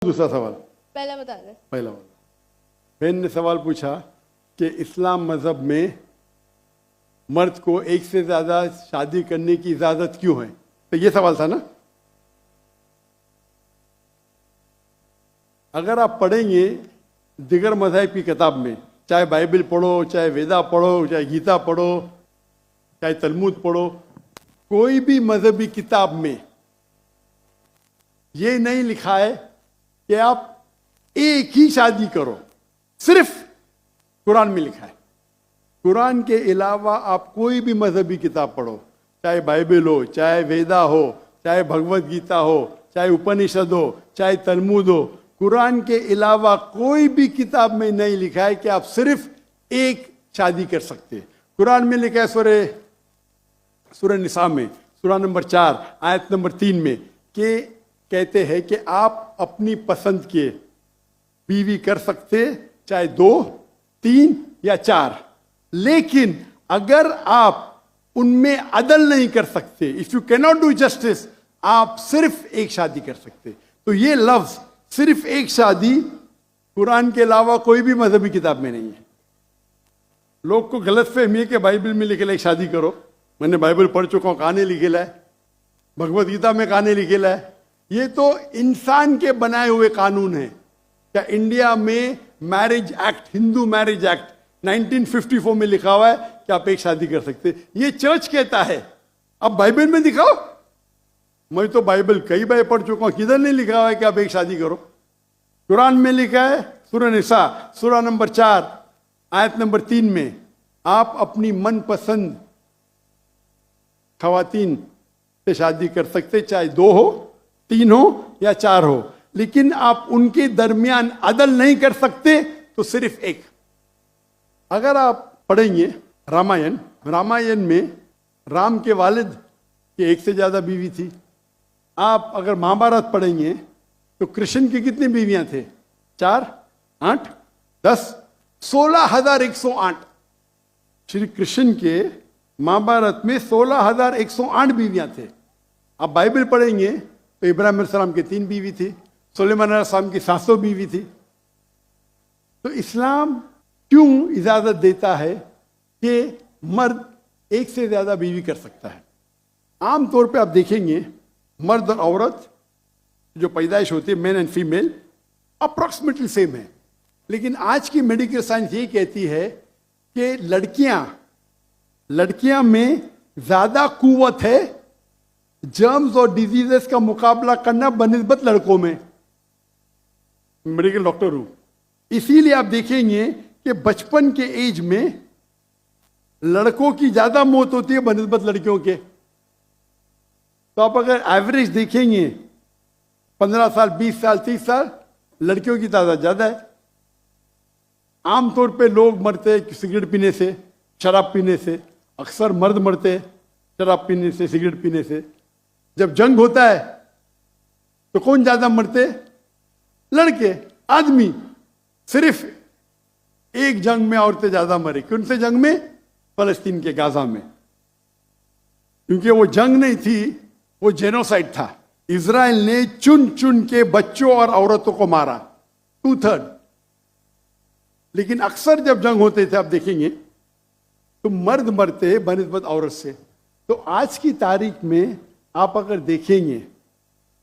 दूसरा सवाल पहला बता दे। पहला वाला बहन ने सवाल पूछा कि इस्लाम मजहब में मर्द को एक से ज्यादा शादी करने की इजाजत क्यों है। तो ये सवाल था ना। अगर आप पढ़ेंगे दिगर मज़हब की किताब में, चाहे बाइबल पढ़ो, चाहे वेदा पढ़ो, चाहे गीता पढ़ो, चाहे तलमुद पढ़ो, कोई भी मजहबी किताब में ये नहीं लिखा है कि आप एक ही शादी करो। सिर्फ कुरान में लिखा है। कुरान के अलावा आप कोई भी मजहबी किताब पढ़ो, चाहे बाइबल हो, चाहे वेदा हो, चाहे भगवत गीता हो, चाहे उपनिषद हो, चाहे तलमुद हो, कुरान के अलावा कोई भी किताब में नहीं लिखा है कि आप सिर्फ एक शादी कर सकते हैं। कुरान में लिखा है सूरह निसा में, सूरह नंबर 4 आयत नंबर 3 में कि कहते हैं कि आप अपनी पसंद के बीवी कर सकते, चाहे 2, 3 या 4, लेकिन अगर आप उनमें अदल नहीं कर सकते, if you cannot do justice, आप सिर्फ एक शादी कर सकते। तो ये लफ्ज सिर्फ एक शादी कुरान के अलावा कोई भी मजहबी किताब में नहीं है। लोग को गलतफहमी है कि बाइबल में लिखेला एक शादी करो। मैंने बाइबल पढ़ चुका हूं, कहानी लिखेला है, भगवत गीता में कहानी लिखेला है। ये तो इंसान के बनाए हुए कानून है। क्या इंडिया में marriage act, Hindu marriage act 1954 में लिखा हुआ है कि आप एक शादी कर सकते। ये चर्च कहता है, अब बाइबल में दिखाओ। मैं तो बाइबल कई बार पढ़ चुका हूं, किधर नहीं लिखा हुआ है कि आप एक शादी करो। कुरान में लिखा है सूरह निसा, सूरह नंबर 4 आयत नंबर 3 में, आप अपनी मनपसंद खवातीन से शादी कर सकते, चाहे 2 हो, 3 हो या 4 हो, लेकिन आप उनके दरमियान अदल नहीं कर सकते, तो सिर्फ एक। अगर आप पढ़ेंगे रामायण में राम के वालिद की एक से ज्यादा बीवी थी। आप अगर महाभारत पढ़ेंगे तो कृष्ण की कितनी बीवियां थे? 4, 8, 10, 16,108। श्री कृष्ण के महाभारत में 16,108 बीवियां थे। आप बाइबल पढ़ेंगे तो इब्राहिम अलैहिस्सलाम की 3 बीवी थी, सुलेमान अलैहिस्सलाम की 700 बीवी थी। तो इस्लाम क्यों इजाजत देता है कि मर्द एक से ज्यादा बीवी कर सकता है? आमतौर पे आप देखेंगे मर्द और औरत जो पैदाइश होती है, main and female, approximately same है। लेकिन आज की मेडिकल साइंस ये कहती है कि लड़कियां में ज्यादा कुव्वत है जर्म्स और डिजीजेस का मुकाबला करना बनिस्बत लड़कों में। मेडिकल डॉक्टर हूं, इसीलिए आप देखेंगे कि बचपन के एज में लड़कों की ज्यादा मौत होती है बनिस्बत लड़कियों के। तो आप अगर एवरेज देखेंगे 15 साल, 20 साल, 30 साल, लड़कियों की तादाद ज्यादा है। आमतौर पे लोग मरते हैं सिगरेट पीने से, शराब पीने से। अक्सर मर्द मरते हैं शराब पीने से, सिगरेट पीने से। जब जंग होता है तो कौन ज्यादा मरते? लड़के, आदमी। सिर्फ एक जंग में औरतें ज्यादा मरी। कौन से जंग में? फलस्तीन के गाजा में। क्योंकि वो जंग नहीं थी, वो जेनोसाइड था। इजराइल ने चुन चुन के बच्चों और औरतों को मारा, 2/3। लेकिन अक्सर जब जंग होते थे, आप देखेंगे तो मर्द मरते बनिस्बत औरत से। तो आज की तारीख में आप अगर देखेंगे,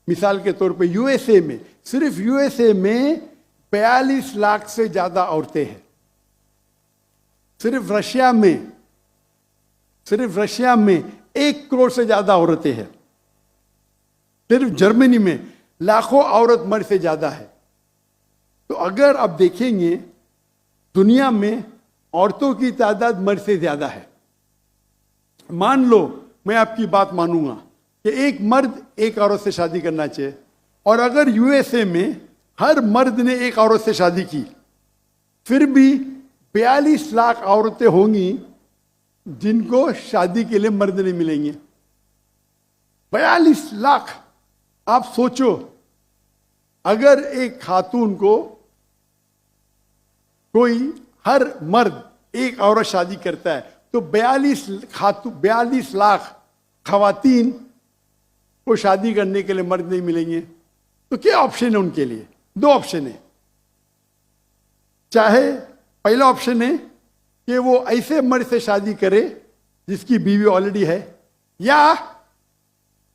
मिसाल के तौर पे यूएसए में, सिर्फ यूएसए में 42 लाख से ज्यादा औरतें हैं। सिर्फ रशिया में 1 करोड़ से ज्यादा औरतें हैं। सिर्फ जर्मनी में लाखों औरत मर्द से ज्यादा है। तो अगर आप देखेंगे दुनिया में औरतों की तादाद मर्द से ज्यादा है। मान लो मैं आपकी बात मानूंगा कि एक मर्द एक औरत से शादी करना चाहिए, और अगर यूएसए में हर मर्द ने एक औरत से शादी की, फिर भी 42 लाख औरतें होंगी जिनको शादी के लिए मर्द नहीं मिलेंगे। 42 लाख। आप सोचो, अगर एक खातून को कोई हर मर्द एक औरत शादी करता है तो 42 लाख खवातीन को शादी करने के लिए मर्द नहीं मिलेंगे। तो क्या ऑप्शन है उनके लिए? दो ऑप्शन है, चाहे पहला ऑप्शन है कि वो ऐसे मर्द से शादी करे जिसकी बीवी ऑलरेडी है, या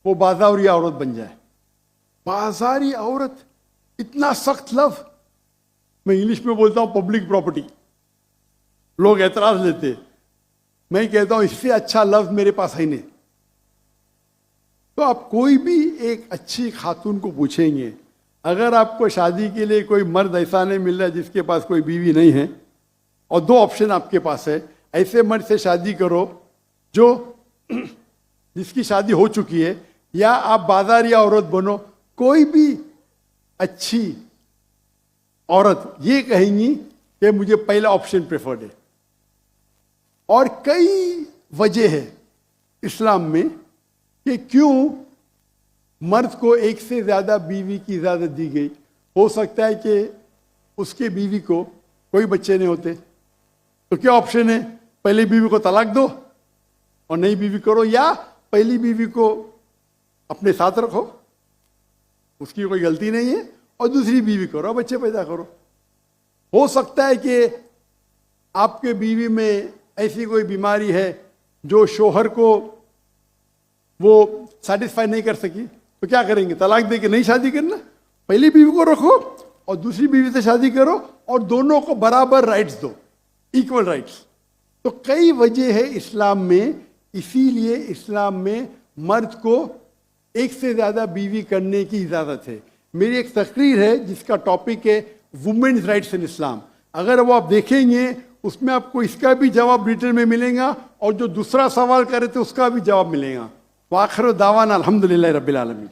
वो बाजारी औरत बन जाए। बाजारी औरत, इतना सख्त लव, मैं इंग्लिश में बोलता हूं पब्लिक प्रॉपर्टी, लोग एतराज लेते, मैं कहता हूं इससे अच्छा लव मेरे पास है नहीं। तो आप कोई भी एक अच्छी खातून को पूछेंगे, अगर आपको शादी के लिए कोई मर्द ऐसा नहीं मिल रहा है जिसके पास कोई बीवी नहीं है, और दो ऑप्शन आपके पास है, ऐसे मर्द से शादी करो जो जिसकी शादी हो चुकी है, या आप बाजारी औरत बनो। कोई भी अच्छी औरत ये कहेंगी कि मुझे पहला ऑप्शन प्रेफर्ड है। और कई वजह है इस्लाम में कि क्यों मर्द को एक से ज्यादा बीवी की इजाजत दी गई। हो सकता है कि उसके बीवी को कोई बच्चे नहीं होते, तो क्या ऑप्शन है, पहली बीवी को तलाक दो और नई बीवी करो, या पहली बीवी को अपने साथ रखो, उसकी कोई गलती नहीं है, और दूसरी बीवी करो, बच्चे पैदा करो। हो सकता है कि आपके बीवी में ऐसी कोई बीमारी है जो शोहर को वो सेटिस्फाई नहीं कर सकी, तो क्या करेंगे, तलाक दे के नहीं शादी करना, पहली बीवी को रखो और दूसरी बीवी से शादी करो, और दोनों को बराबर राइट्स दो, इक्वल राइट्स। तो कई वजह है इस्लाम में, इसीलिए इस्लाम में मर्द को एक से ज्यादा बीवी करने की इजाजत है। मेरी एक तकरीर है जिसका टॉपिक है वुमेन्स राइट्स इन इस्लाम। अगर वो आप देखेंगे उसमें आपको इसका भी जवाब रिटर्न में मिलेगा, और जो दूसरा सवाल करे थे उसका भी जवाब मिलेगा। वाखिर दावाना अल्हम्दुलिल्लाह रब्बिल आलमीन।